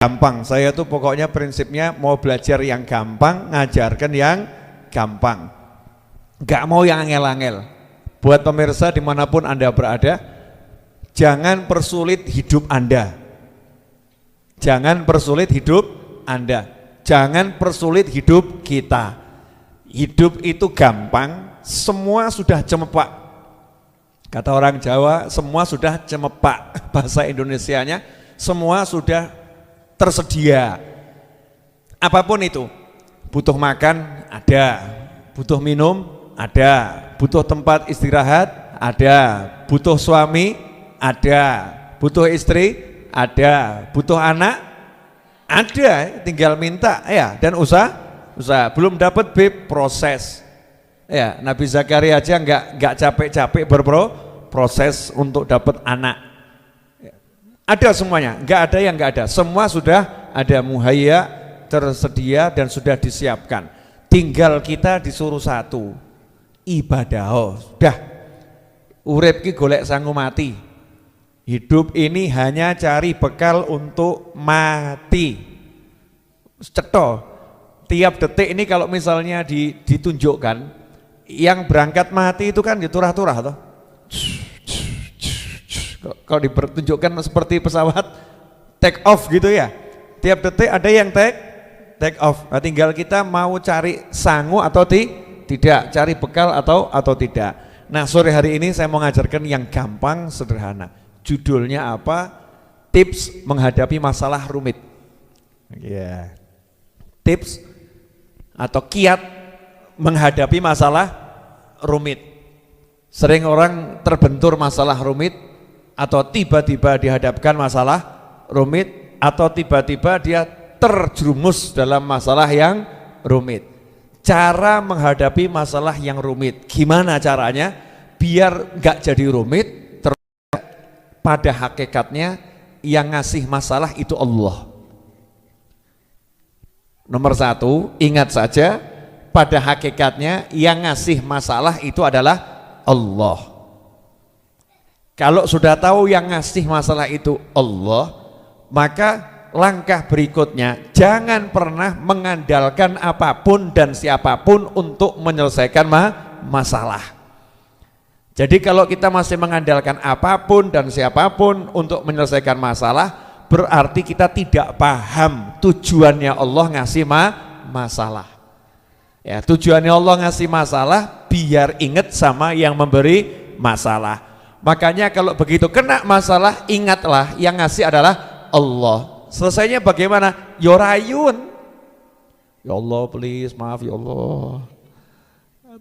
gampang. Saya tuh pokoknya prinsipnya mau belajar yang gampang, ngajarkan yang gampang, gak mau yang angel-angel. Buat pemirsa dimanapun Anda berada, jangan persulit hidup Anda. Jangan persulit hidup Anda. Jangan persulit hidup kita. Hidup itu gampang, semua sudah cemepak. Kata orang Jawa, semua sudah cemepak. Bahasa Indonesianya, semua sudah tersedia. Apapun itu, butuh makan ada, butuh minum ada, butuh tempat istirahat ada, butuh suami ada, butuh istri ada, butuh anak ada, tinggal minta ya, dan usaha. Belum dapat proses ya. Nabi Zakaria aja nggak capek-capek berproses untuk dapat anak. Ada semuanya, nggak ada yang nggak ada, semua sudah ada, muhayya, tersedia dan sudah disiapkan. Tinggal kita disuruh satu, ibadah. Sudah, urip ki golek sangu mati. Hidup ini hanya cari bekal untuk mati. Cetha, tiap detik ini kalau misalnya ditunjukkan, yang berangkat mati itu kan diturah-turah toh. Kalau dipertunjukkan seperti pesawat take off gitu ya, tiap detik ada yang take off. Nah, tinggal kita mau cari sangu atau tidak, cari bekal atau tidak. Nah, sore hari ini saya mau ngajarkan yang gampang, sederhana. Judulnya apa? Tips menghadapi masalah rumit. Ya, tips atau kiat menghadapi masalah rumit. Sering orang terbentur masalah rumit, atau tiba-tiba dihadapkan masalah rumit, atau tiba-tiba dia terjerumus dalam masalah yang rumit. Cara menghadapi masalah yang rumit, gimana caranya biar gak jadi rumit? Pada hakikatnya yang ngasih masalah itu Allah. Nomor satu, ingat saja, pada hakikatnya yang ngasih masalah itu adalah Allah. Kalau sudah tahu yang ngasih masalah itu Allah, maka langkah berikutnya jangan pernah mengandalkan apapun dan siapapun untuk menyelesaikan masalah. Jadi kalau kita masih mengandalkan apapun dan siapapun untuk menyelesaikan masalah, berarti kita tidak paham tujuannya Allah ngasih masalah. Ya, tujuannya Allah ngasih masalah biar ingat sama yang memberi masalah. Makanya kalau begitu kena masalah, ingatlah yang ngasih adalah Allah. Selesainya bagaimana? Yorayun. Ya Allah, please, maaf ya Allah,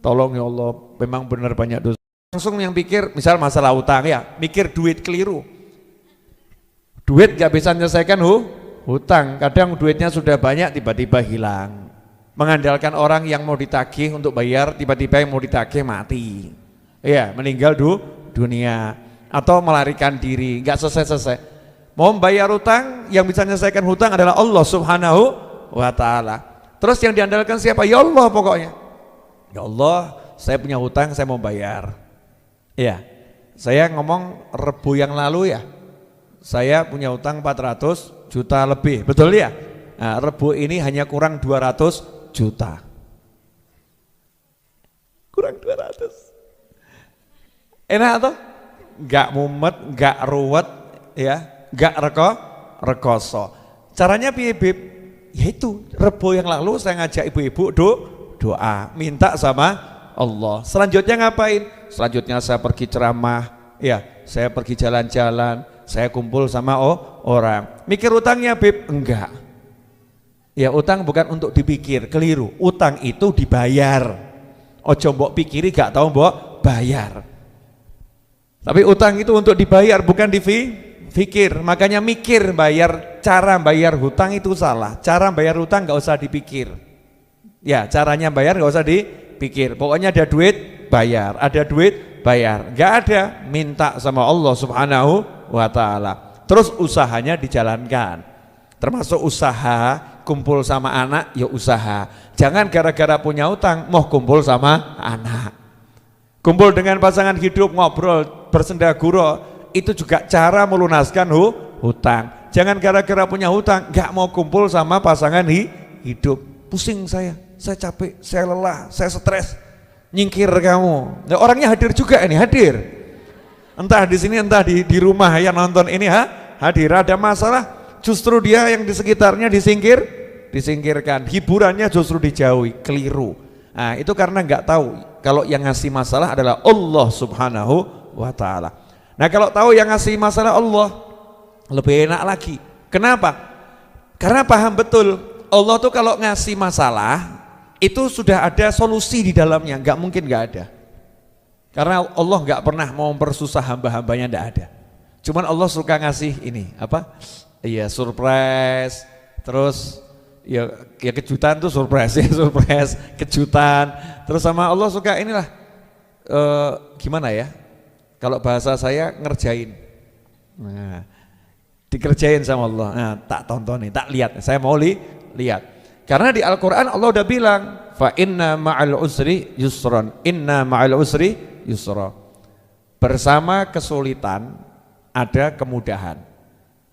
tolong ya Allah, memang benar banyak dosa. Langsung yang pikir, misal masalah utang ya, mikir duit keliru. Duit gak bisa menyelesaikan hutang. Kadang duitnya sudah banyak tiba-tiba hilang. Mengandalkan orang yang mau ditagih untuk bayar, tiba-tiba yang mau ditagih mati. Iya, meninggal dunia, atau melarikan diri, gak selesai-selesai. Mau bayar hutang, yang bisa menyelesaikan hutang adalah Allah Subhanahu wa ta'ala. Terus yang diandalkan siapa? Ya Allah pokoknya. Ya Allah, saya punya hutang, saya mau bayar. Ya, saya ngomong Rebu yang lalu ya, saya punya hutang 400 juta lebih, betul ya? Nah, Rebu ini hanya kurang 200 juta. Kurang 200. Enak tuh? Gak mumet, gak ruwet ya, gak rekoso. Caranya piye, Bib? Yaitu Rebu yang lalu saya ngajak ibu-ibu doa, minta sama Allah. Selanjutnya ngapain? Selanjutnya saya pergi ceramah, ya, saya pergi jalan-jalan, saya kumpul sama orang. Mikir utangnya, Bib? Enggak. Ya, utang bukan untuk dipikir, keliru. Utang itu dibayar. Ojo mbok pikiri gak tahu mbok bayar. Tapi utang itu untuk dibayar, bukan dipikir. Makanya mikir bayar, cara bayar hutang itu salah. Cara bayar hutang gak usah dipikir. Ya, caranya bayar gak usah dipikir. Pokoknya ada duit bayar, ada duit bayar. Gak ada, minta sama Allah Subhanahu wa ta'ala. Terus usahanya dijalankan. Termasuk usaha, kumpul sama anak, ya usaha. Jangan gara-gara punya utang mau kumpul sama anak. Kumpul dengan pasangan hidup, ngobrol, bersendaguro, itu juga cara melunaskan hutang. Jangan gara-gara punya hutang nggak mau kumpul sama pasangan hidup. Pusing saya capek, saya lelah, saya stres. Nyingkir kamu. Nah, orangnya hadir juga ini, hadir. Entah di sini, entah di rumah yang nonton ini hadir. Ada masalah, justru dia yang di sekitarnya disingkirkan. Hiburannya justru dijauhi, keliru. Nah, itu karena nggak tahu kalau yang ngasih masalah adalah Allah Subhanahu wa Ta'ala. Nah, kalau tahu yang ngasih masalah Allah, lebih enak lagi. Kenapa? Karena paham betul Allah tuh kalau ngasih masalah itu sudah ada solusi di dalamnya, nggak mungkin nggak ada. Karena Allah nggak pernah mau mempersusah hamba-hambanya, nggak ada. Cuman Allah suka ngasih ini apa? Iya, surprise. Terus ya kejutan tuh surprise ya, surprise, kejutan. Terus sama Allah suka inilah gimana ya? Kalau bahasa saya ngerjain. Nah, dikerjain sama Allah. Nah, tak tonton nih, tak lihat. Saya mau lihat. Karena di Al-Qur'an Allah udah bilang, fa inna ma'al usri yusron. Inna ma'al usri yusra. Bersama kesulitan ada kemudahan.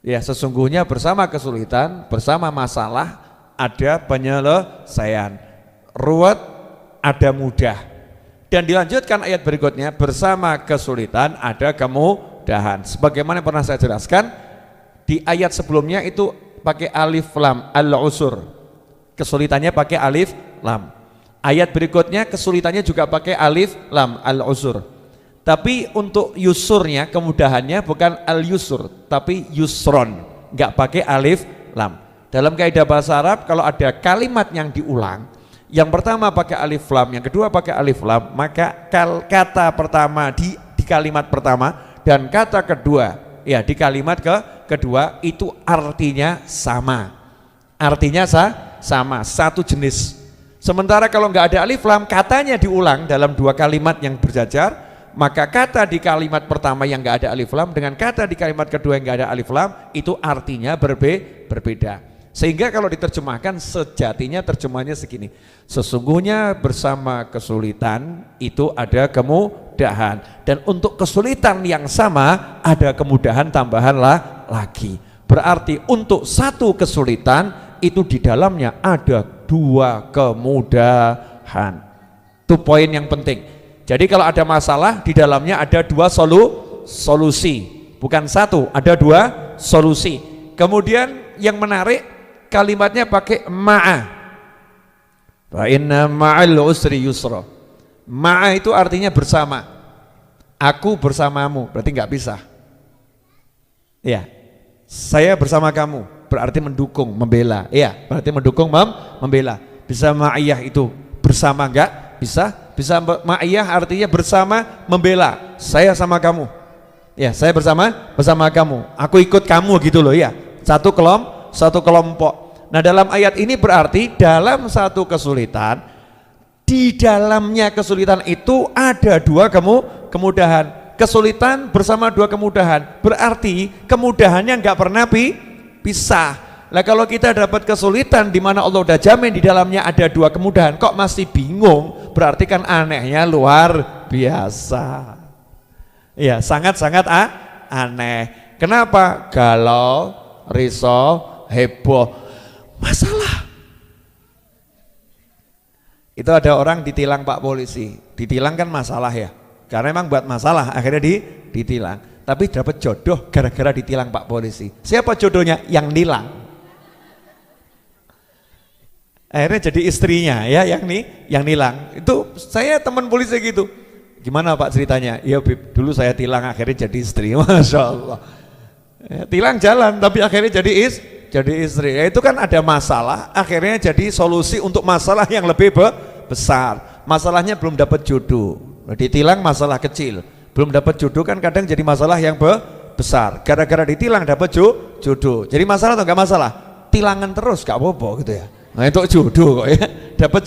Ya, sesungguhnya bersama kesulitan, bersama masalah ada penyelesaian. Ruwet ada mudah. Dan dilanjutkan ayat berikutnya, bersama kesulitan ada kemudahan. Sebagaimana pernah saya jelaskan di ayat sebelumnya itu pakai alif lam, al-usur. Kesulitannya pakai alif lam. Ayat berikutnya kesulitannya juga pakai alif lam, al-usur. Tapi untuk yusurnya, kemudahannya bukan al-yusur, tapi yusron, nggak pakai alif lam. Dalam kaidah bahasa Arab kalau ada kalimat yang diulang, yang pertama pakai alif lam, yang kedua pakai alif lam, maka kata pertama di kalimat pertama dan kata kedua ya di kalimat kedua itu artinya sama. Artinya sama, satu jenis. Sementara kalau nggak ada alif lam, katanya diulang dalam dua kalimat yang berjajar, maka kata di kalimat pertama yang nggak ada alif lam dengan kata di kalimat kedua yang nggak ada alif lam itu artinya berbeda. Sehingga kalau diterjemahkan sejatinya terjemahnya segini, sesungguhnya bersama kesulitan itu ada kemudahan, dan untuk kesulitan yang sama ada kemudahan tambahan lagi. Berarti untuk satu kesulitan itu di dalamnya ada dua kemudahan. Itu poin yang penting. Jadi kalau ada masalah di dalamnya ada dua solusi, bukan satu, ada dua solusi. Kemudian yang menarik kalimatnya pakai ma'a. Fa inna ma'al usri yusra. Ma'a itu artinya bersama. Aku bersamamu, berarti nggak pisah. Ya, saya bersama kamu berarti mendukung, membela. Ya, berarti mendukung, membela. Bisa ma'iyah itu bersama nggak? Bisa ma'iyah artinya bersama, membela. Saya sama kamu. Ya, saya bersama kamu. Aku ikut kamu gitu loh ya. Satu kelompok. Nah, dalam ayat ini berarti dalam satu kesulitan, di dalamnya kesulitan itu ada dua kemudahan. Kesulitan bersama dua kemudahan, berarti kemudahannya nggak pernah pisah. Nah, kalau kita dapat kesulitan di mana Allah udah jamin di dalamnya ada dua kemudahan, kok masih bingung, berarti kan anehnya luar biasa. Ya, sangat-sangat aneh. Kenapa? Galau, risau, heboh, masalah. Itu ada orang ditilang Pak Polisi. Ditilang kan masalah ya, karena memang buat masalah akhirnya ditilang. Tapi dapat jodoh gara-gara ditilang Pak Polisi. Siapa jodohnya? Yang nilang. Akhirnya jadi istrinya ya yang nilang. Itu saya teman polisi gitu. Gimana Pak ceritanya? Ya dulu saya tilang akhirnya jadi istri. Masya Allah. Ya, tilang jalan tapi akhirnya jadi istri. Ya, itu kan ada masalah, akhirnya jadi solusi untuk masalah yang lebih besar. Masalahnya belum dapat jodoh, ditilang masalah kecil, belum dapat jodoh kan kadang jadi masalah yang besar. Gara-gara ditilang dapat jodoh, jadi masalah atau enggak masalah? Tilangan terus gak apa-apa gitu ya. Nah, itu jodoh kok ya, dapat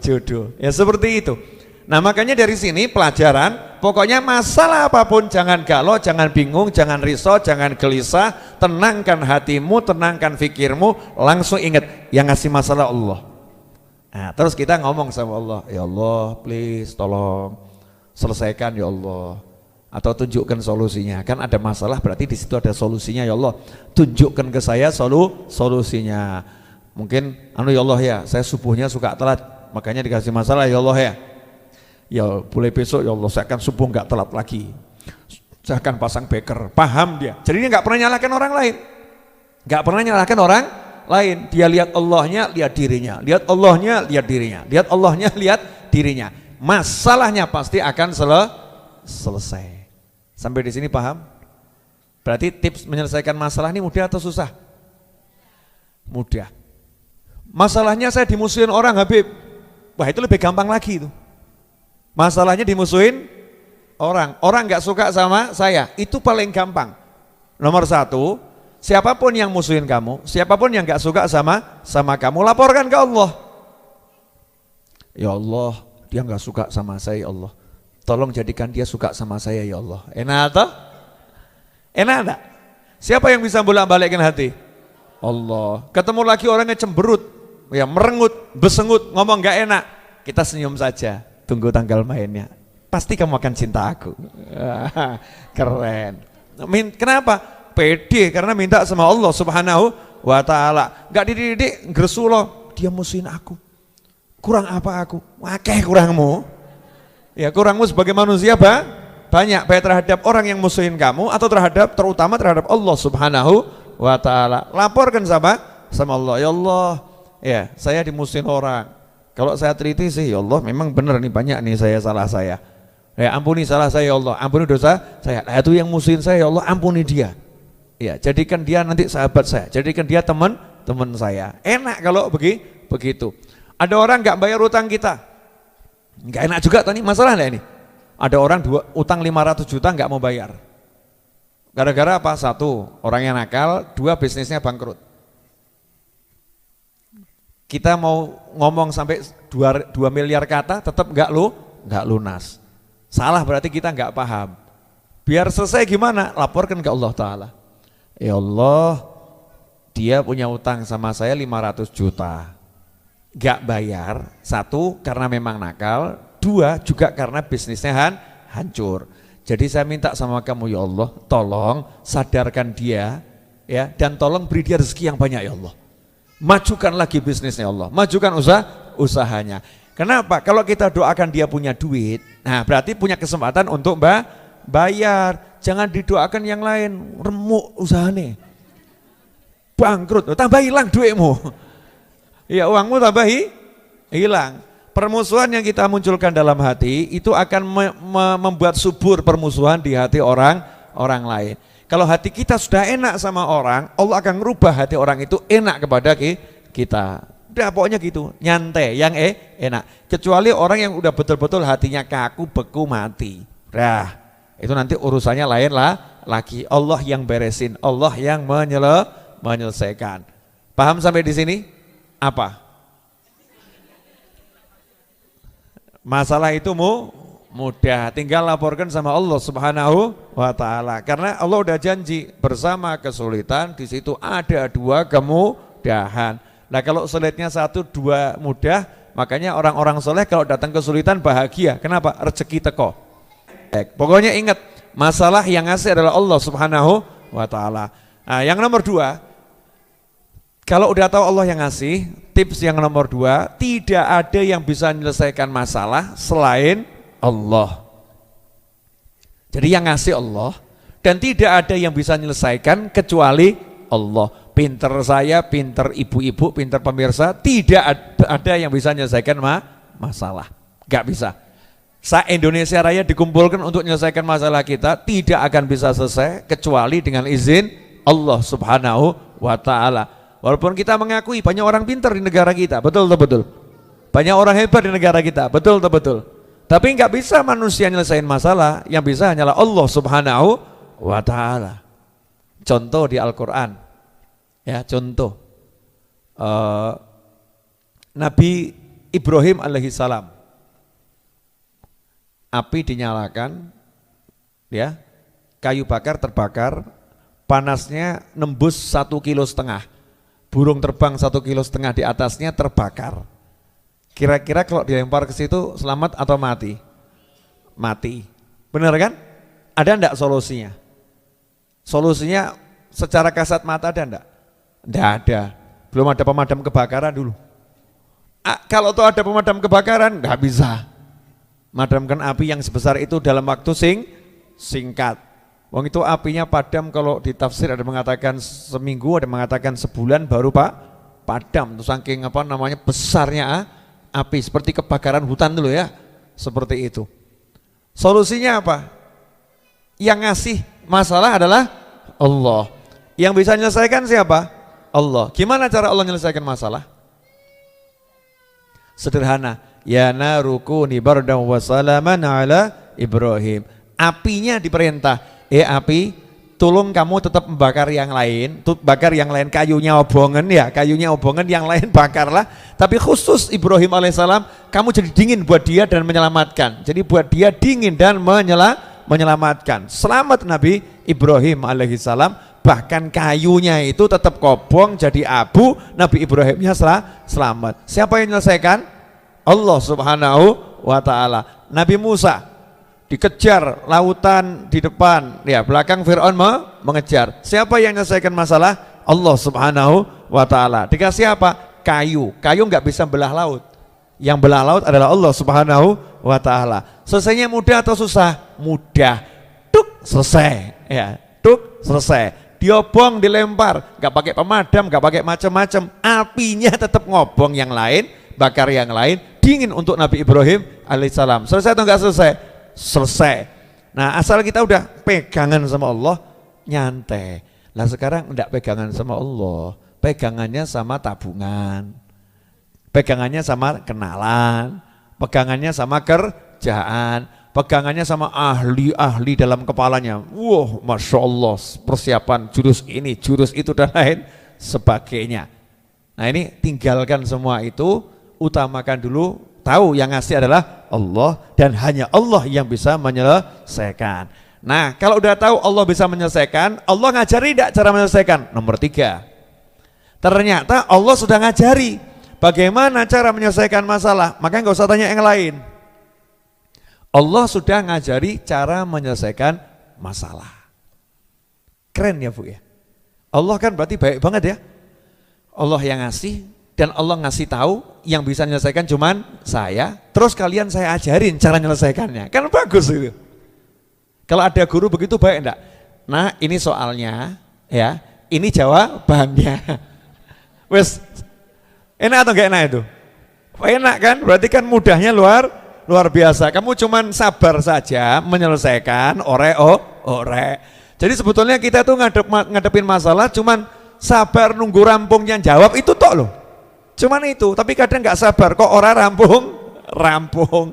jodoh. Ya seperti itu. Nah, makanya dari sini pelajaran, pokoknya masalah apapun jangan galau, jangan bingung, jangan risau, jangan gelisah, tenangkan hatimu, tenangkan fikirmu, langsung ingat yang ngasih masalah Allah. Nah, terus kita ngomong sama Allah, ya Allah please tolong selesaikan ya Allah. atau tunjukkan solusinya. Kan ada masalah berarti di situ ada solusinya. Ya Allah, tunjukkan ke saya solusinya. Mungkin ya Allah ya, saya subuhnya suka telat, makanya dikasih masalah ya Allah ya. Ya boleh besok ya Allah saya akan subuh nggak telat lagi. Saya akan pasang beker. Paham dia. Jadi dia nggak pernah nyalahkan orang lain. Nggak pernah nyalahkan orang lain. Dia lihat Allahnya, lihat dirinya. Lihat Allahnya, lihat dirinya. Lihat Allahnya, lihat dirinya. Masalahnya pasti akan selesai. Sampai di sini paham? Berarti tips menyelesaikan masalah ini mudah atau susah? Mudah. Masalahnya saya dimusuhin orang, Habib. Wah, itu lebih gampang lagi itu. Masalahnya dimusuhin orang nggak suka sama saya, itu paling gampang. Nomor satu, siapapun yang musuhin kamu, siapapun yang nggak suka sama kamu, laporkan ke Allah. Ya Allah, dia nggak suka sama saya, ya Allah. Tolong jadikan dia suka sama saya, ya Allah. Enak atau? Enak enggak? Siapa yang bisa bolak-balikkan hati? Allah. Ketemu lagi orangnya cemberut, ya merengut, besengut, ngomong nggak enak, kita senyum saja, tunggu tanggal mainnya. Pasti kamu akan cinta aku. Keren. Kenapa? Pede karena minta sama Allah Subhanahu wa ta'ala. Enggak dididik, gresulo, dia musuhin aku. Kurang apa aku? Wakeh kurangmu. Ya kurangmu sebagai manusia banyak, baik terhadap orang yang musuhin kamu atau terutama terhadap Allah Subhanahu wa ta'ala. Laporkan sama Allah. Ya Allah, ya saya dimusuhin orang. Kalau saya teliti sih ya Allah memang benar nih, banyak nih salah saya. Ya ampuni salah saya ya Allah, ampuni dosa saya. Nah, itu yang musuhin saya ya Allah, ampuni dia. Ya jadikan dia nanti sahabat saya, jadikan dia teman saya. Enak kalau begitu. Ada orang nggak bayar utang kita. Nggak enak juga tadi, masalah enggak ini? Ada orang utang 500 juta nggak mau bayar. Gara-gara apa? Satu, orangnya nakal, dua, bisnisnya bangkrut. Kita mau ngomong sampai 2 miliar kata tetap nggak lunas. Salah berarti kita nggak paham. Biar selesai gimana? Laporkan ke Allah Ta'ala. Ya Allah, dia punya utang sama saya 500 juta. Gak bayar, satu karena memang nakal, dua juga karena bisnisnya hancur. Jadi saya minta sama kamu ya Allah, tolong sadarkan dia ya, dan tolong beri dia rezeki yang banyak ya Allah. Majukan lagi bisnisnya Allah, majukan usahanya. Kenapa? Kalau kita doakan dia punya duit, nah berarti punya kesempatan untuk bayar. Jangan didoakan yang lain, remuk usahanya, bangkrut, tambah hilang duitmu. Ya uangmu tambah hilang. Permusuhan yang kita munculkan dalam hati itu akan membuat subur permusuhan di hati orang lain. Kalau hati kita sudah enak sama orang, Allah akan merubah hati orang itu enak kepada kita. Udah pokoknya gitu, nyantai, yang enak. Kecuali orang yang udah betul-betul hatinya kaku, beku, mati. Dah, itu nanti urusannya lain lagi. Allah yang beresin, Allah yang menyelesaikan. Paham sampai di sini? Apa? Masalah itu mudah, tinggal laporkan sama Allah Subhanahu wa ta'ala. Karena Allah udah janji bersama kesulitan di situ ada 2 kemudahan. Nah kalau sulitnya 1, 2 mudah, makanya orang-orang soleh kalau datang kesulitan bahagia. Kenapa? Rezeki teko. Pokoknya ingat, masalah yang ngasih adalah Allah Subhanahu wa ta'ala. Nah yang nomor 2, kalau udah tahu Allah yang ngasih, tips yang nomor 2, tidak ada yang bisa menyelesaikan masalah selain Allah. Jadi yang ngasih Allah, dan tidak ada yang bisa menyelesaikan kecuali Allah. Pinter saya, pinter ibu-ibu, pinter pemirsa, tidak ada yang bisa menyelesaikan masalah. Gak bisa. Se-Indonesia Raya dikumpulkan untuk menyelesaikan masalah kita, tidak akan bisa selesai kecuali dengan izin Allah Subhanahu wa ta'ala. Walaupun kita mengakui banyak orang pintar di negara kita, betul. Banyak orang hebat di negara kita, betul. Tapi nggak bisa manusia nyelesain masalah, yang bisa hanyalah Allah Subhanahu wa ta'ala. Contoh di Al-Quran, ya contoh Nabi Ibrahim alaihissalam, api dinyalakan, ya kayu bakar terbakar, panasnya nembus 1,5 kilo. Burung terbang 1,5 kilo di atasnya terbakar. Kira-kira kalau dilempar ke situ selamat atau mati? Mati. Benar kan? Ada enggak solusinya? Solusinya secara kasat mata ada enggak? Enggak ada. Belum ada pemadam kebakaran dulu. Kalau tuh ada pemadam kebakaran, enggak bisa madamkan api yang sebesar itu dalam waktu singkat. Wong itu apinya padam, kalau di tafsir ada mengatakan seminggu, ada mengatakan sebulan baru padam. Terus saking apa namanya besarnya api, seperti kebakaran hutan dulu ya, seperti itu. Solusinya apa? Yang ngasih masalah adalah Allah. Yang bisa menyelesaikan siapa? Allah. Gimana cara Allah menyelesaikan masalah? Sederhana. Ya narukuni bardan wa salaman ala Ibrahim. Apinya diperintah, api, tolong kamu tetap membakar yang lain, bakar yang lain, kayunya obongan ya, kayunya obongan, yang lain bakarlah. Tapi khusus Ibrahim alaihissalam, kamu jadi dingin buat dia dan menyelamatkan. Jadi buat dia dingin dan menyelamatkan. Selamat Nabi Ibrahim alaihissalam. Bahkan kayunya itu tetap kobong jadi abu, Nabi Ibrahimnya selamat. Siapa yang menyelesaikan? Allah subhanahu wa ta'ala. Nabi Musa dikejar lautan di depan, ya belakang Fir'aun mengejar. Siapa yang menyelesaikan masalah? Allah subhanahu wa ta'ala. Dikasih apa? Kayu nggak bisa belah laut. Yang belah laut adalah Allah subhanahu wa ta'ala. Selesainya mudah atau susah? Mudah. Tuk selesai, ya tuk selesai. Diobong, dilempar, nggak pakai pemadam, nggak pakai macam-macam, apinya tetap ngobong yang lain, bakar yang lain, dingin untuk Nabi Ibrahim alaihissalam. Selesai atau nggak selesai? Selesai. Nah, asal kita udah pegangan sama Allah, nyantai. Nah sekarang enggak pegangan sama Allah, pegangannya sama tabungan, pegangannya sama kenalan, pegangannya sama kerjaan, pegangannya sama ahli-ahli dalam kepalanya. Wah, Masya Allah, persiapan jurus ini, jurus itu dan lain sebagainya. Nah ini tinggalkan semua itu, utamakan dulu, tahu yang ngasih adalah Allah dan hanya Allah yang bisa menyelesaikan. Nah kalau udah tahu Allah bisa menyelesaikan, Allah ngajari tidak cara menyelesaikan? Nomor 3, ternyata Allah sudah ngajari bagaimana cara menyelesaikan masalah, maka nggak usah tanya yang lain. Allah sudah ngajari cara menyelesaikan masalah. Keren ya Bu ya. Allah kan berarti baik banget ya. Allah yang ngasih dan Allah ngasih tahu yang bisa menyelesaikan cuman saya. Terus kalian saya ajarin cara menyelesaikannya. Kan bagus itu. Kalau ada guru begitu baik enggak? Nah ini soalnya ya, ini jawabannya. Wes enak atau enggak enak itu? Enak kan? Berarti kan mudahnya luar biasa. Kamu cuman sabar saja menyelesaikan ore. Jadi sebetulnya kita tuh ngadepin masalah cuman sabar nunggu rampungnya jawab itu tok loh. Cuman itu, tapi kadang nggak sabar kok orang rampung.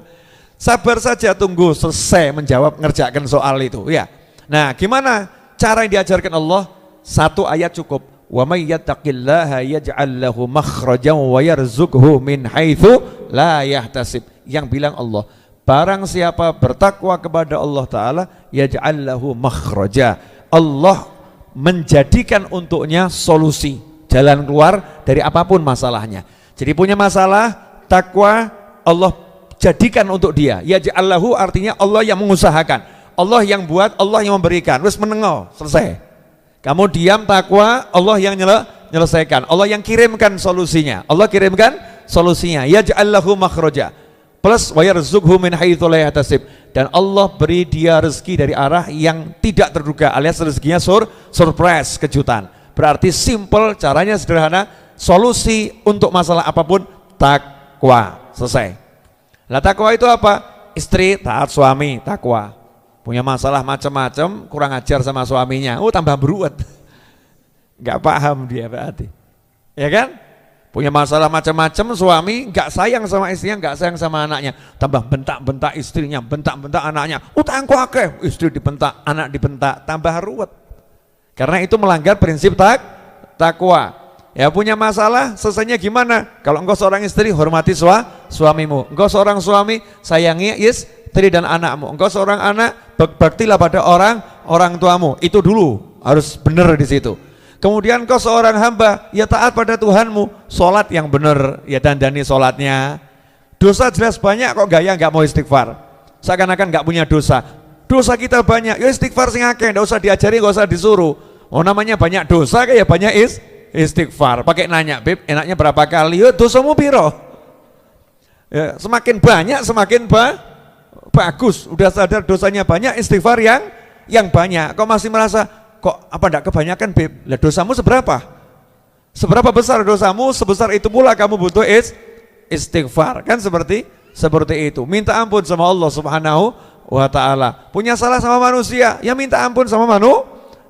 Sabar saja tunggu selesai menjawab ngerjakan soal itu ya. Nah, gimana cara yang diajarkan Allah? Satu ayat cukup. Wa may yattaqillaha yaj'al lahu makhrajan wa yarzuqhu min haitsu la yahtasib. Yang bilang Allah, barang siapa bertakwa kepada Allah Ta'ala, yaj'al lahu makhraja, Allah menjadikan untuknya solusi, jalan keluar dari apapun masalahnya. Jadi punya masalah, takwa, Allah jadikan untuk dia. Yaj'al lahu artinya Allah yang mengusahakan, Allah yang buat, Allah yang memberikan. Terus menengok, selesai. Kamu diam, takwa, Allah yang menyelesaikan, Allah yang kirimkan solusinya. Allah kirimkan solusinya. Yaj'al lahu makhraja. Plus wa yarzuqhu min haitsu la yahtasib, dan Allah beri dia rezeki dari arah yang tidak terduga, alias rezekinya surprise, kejutan. Berarti simple, caranya sederhana, solusi untuk masalah apapun takwa, selesai. Lah takwa itu apa? Istri taat suami, takwa. Punya masalah macam-macam, kurang ajar sama suaminya, tambah beruat. Enggak paham dia berarti. Ya kan? Punya masalah macam-macam, suami nggak sayang sama istrinya, nggak sayang sama anaknya, tambah bentak-bentak istrinya, bentak-bentak anaknya. Utangku akeh, istri dibentak, anak dibentak, tambah ruwet. Karena itu melanggar prinsip takwa. Ya punya masalah, selesainya gimana? Kalau engkau seorang istri, hormati suamimu. Engkau seorang suami, sayangi istri dan anakmu. Engkau seorang anak, berbaktilah pada orang tuamu. Itu dulu harus benar di situ. Kemudian kau seorang hamba, ya taat pada Tuhanmu, sholat yang benar, ya dandani sholatnya. Dosa jelas banyak kok gaya nggak mau istighfar, seakan-akan nggak punya dosa. dosa kita banyak, ya istighfar sing akeh, ndak usah diajari, nggak usah disuruh. Oh namanya banyak dosa kayak banyak istighfar. Pakai nanya, Beb, enaknya berapa kali? Ya dosamu piro? Ya, semakin banyak semakin bagus. Udah sadar dosanya banyak, istighfar yang banyak. Kok masih merasa kok apa enggak kebanyakan, Beb? Lah dosamu seberapa? Seberapa besar dosamu, sebesar itu pula kamu butuh istighfar. Kan seperti itu. Minta ampun sama Allah Subhanahu wa ta'ala. Punya salah sama manusia, ya minta ampun sama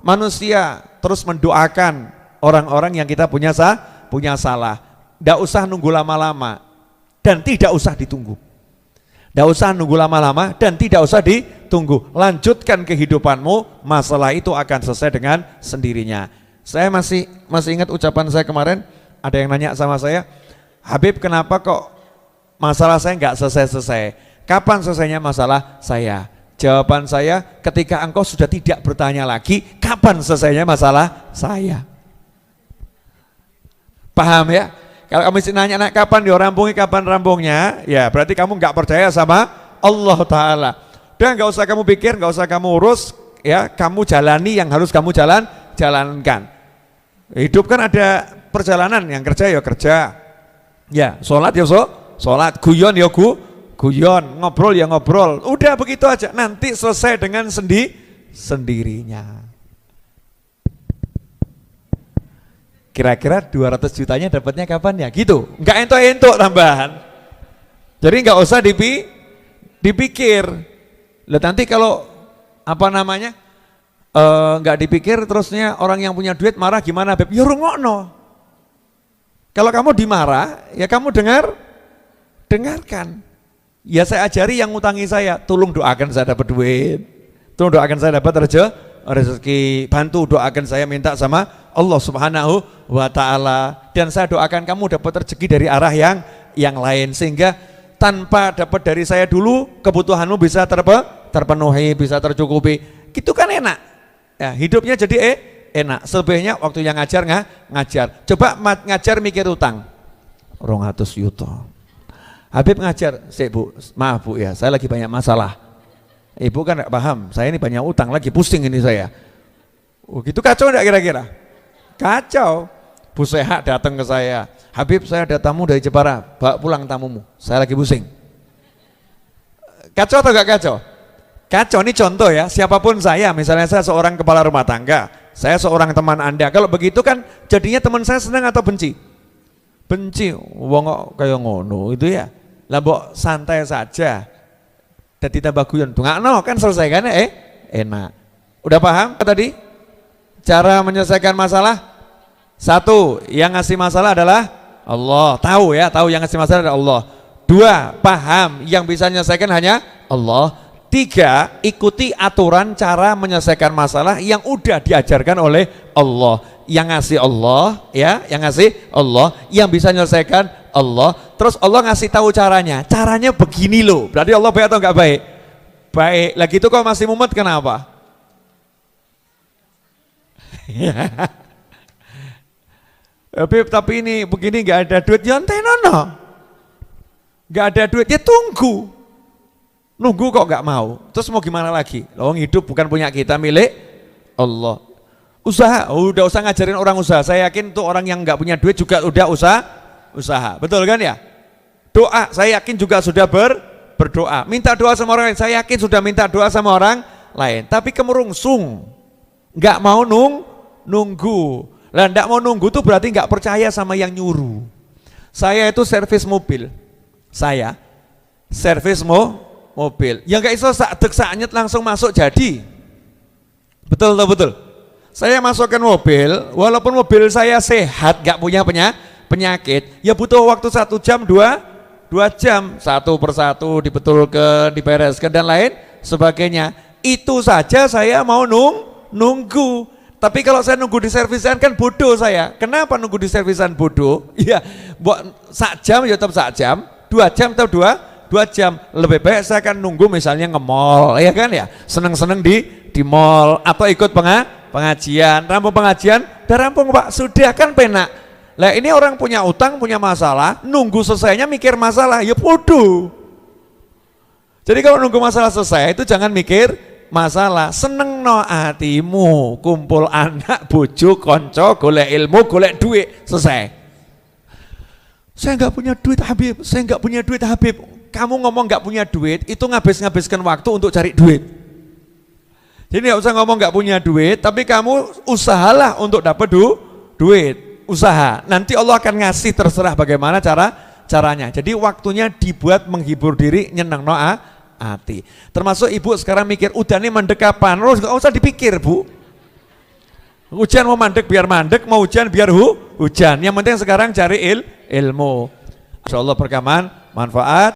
manusia. Terus mendoakan orang-orang yang kita punya salah. Tidak usah nunggu lama-lama dan tidak usah ditunggu. Tidak usah nunggu lama-lama dan tidak usah ditunggu. Lanjutkan kehidupanmu, masalah itu akan selesai dengan sendirinya. Saya masih ingat ucapan saya kemarin, ada yang nanya sama saya, Habib kenapa kok masalah saya nggak selesai-selesai? Kapan selesainya masalah saya? Jawaban saya, ketika engkau sudah tidak bertanya lagi, kapan selesainya masalah saya? Paham ya? Kalau kamu nanya kapan dirampungnya, kapan rampungnya, ya berarti kamu nggak percaya sama Allah Ta'ala. Dan nggak usah kamu pikir, nggak usah kamu urus, ya kamu jalani yang harus kamu jalankan. Hidup kan ada perjalanan, yang kerja ya kerja, ya sholat ya sholat, guyon ya guyon, ngobrol ya ngobrol, udah begitu aja, nanti selesai dengan sendirinya. Kira-kira 200 jutanya dapatnya kapan ya? Gitu, nggak entuk-entuk tambahan. Jadi nggak usah dipikir. Lah nanti kalau apa namanya nggak dipikir, terusnya orang yang punya duit marah gimana, Beb? Ya rungokno. Kalau kamu dimarah, ya kamu dengarkan. Ya saya ajari yang ngutangi saya, tolong doakan saya dapat duit, tolong doakan saya dapat rezeki, bantu doakan saya minta sama Allah Subhanahu wa ta'ala, dan saya doakan kamu dapat rezeki dari arah yang lain, sehingga tanpa dapat dari saya dulu kebutuhanmu bisa terpenuhi, bisa tercukupi. Gitu kan enak ya, hidupnya jadi enak. Selebihnya waktu yang ngajar. Coba ngajar mikir utang 200 juta. Habib ngajar, Bu, maaf Bu ya, saya lagi banyak masalah. Ibu kan gak paham, saya ini banyak utang, lagi pusing ini saya. Oh gitu, kacau enggak kira-kira? Kacau. Bu Sehat datang ke saya, Habib saya ada tamu dari Jepara, bawa pulang tamumu, saya lagi pusing. Kacau atau enggak kacau? Kacau, ini contoh ya, siapapun saya, misalnya saya seorang kepala rumah tangga, saya seorang teman Anda, kalau begitu kan jadinya teman saya senang atau benci? Benci, wong kok kayak ngono itu ya. Lah mbok santai saja. Dadi tambah guyon, dongakno kan selesai kan enak. Udah paham tadi? Cara menyelesaikan masalah? Satu, yang ngasih masalah adalah Allah. Tahu ya, tahu yang ngasih masalah adalah Allah. Dua, paham yang bisa menyelesaikan hanya Allah. Tiga, ikuti aturan cara menyelesaikan masalah yang udah diajarkan oleh Allah. Yang ngasih Allah ya, yang ngasih Allah, yang bisa menyelesaikan Allah. Terus Allah ngasih tahu caranya begini loh. Berarti Allah baik atau enggak baik? Baik. Lagi itu kok masih mumet kenapa? Habib tapi ini begini enggak ada duit, ya nono. Enggak ada duit ya tunggu. Nunggu kok enggak mau. Terus mau gimana lagi? Loh hidup bukan punya kita, milik Allah. Usaha, udah usah ngajarin orang usaha. Saya yakin tuh orang yang nggak punya duit juga udah usaha, betul kan ya? Doa, saya yakin juga sudah berdoa. Minta doa sama orang lain, saya yakin sudah minta doa sama orang lain. Tapi kemerungsung, nggak mau nunggu. Lah nggak mau nunggu tuh berarti nggak percaya sama yang nyuruh. Saya itu servis mobil, mobil. Ya nggak iso sak langsung masuk jadi. Betul. Saya masukkan mobil, walaupun mobil saya sehat, gak punya penyakit, ya butuh waktu 1 jam, 2 jam, satu persatu dibetulkan, dibereskan dan lain sebagainya. Itu saja saya mau nunggu. Tapi kalau saya nunggu di servisan kan bodoh saya. Kenapa nunggu di servisan bodoh? Ya, buat 1 jam ya tetap 1 jam, 2 jam tetap 2 jam. Lebih baik saya akan nunggu misalnya nge-mall, ya kan ya, seneng-seneng di mall atau ikut pengajian, rampung pengajian, udah rampung Pak, sudah kan penak. Lah ini orang punya utang, punya masalah, nunggu selesainya mikir masalah, ya bodoh. Jadi kalau nunggu masalah selesai itu jangan mikir masalah, seneng no atimu, kumpul anak, bojo, konco, golek ilmu, golek duit, selesai. Saya nggak punya duit Habib, saya nggak punya duit Habib. Kamu ngomong nggak punya duit, itu ngabiskan waktu untuk cari duit. Jadi nggak usah ngomong nggak punya duit, tapi kamu usahalah untuk dapat duit, usaha. Nanti Allah akan ngasih, terserah bagaimana caranya. Jadi waktunya dibuat menghibur diri, nyeneng no hati. Termasuk ibu sekarang mikir, udah nih mandek kapan? Terus nggak usah dipikir bu. Hujan mau mandek biar mandek, mau hujan biar hujan. Yang penting sekarang cari ilmu. Insyaallah berkaman, manfaat.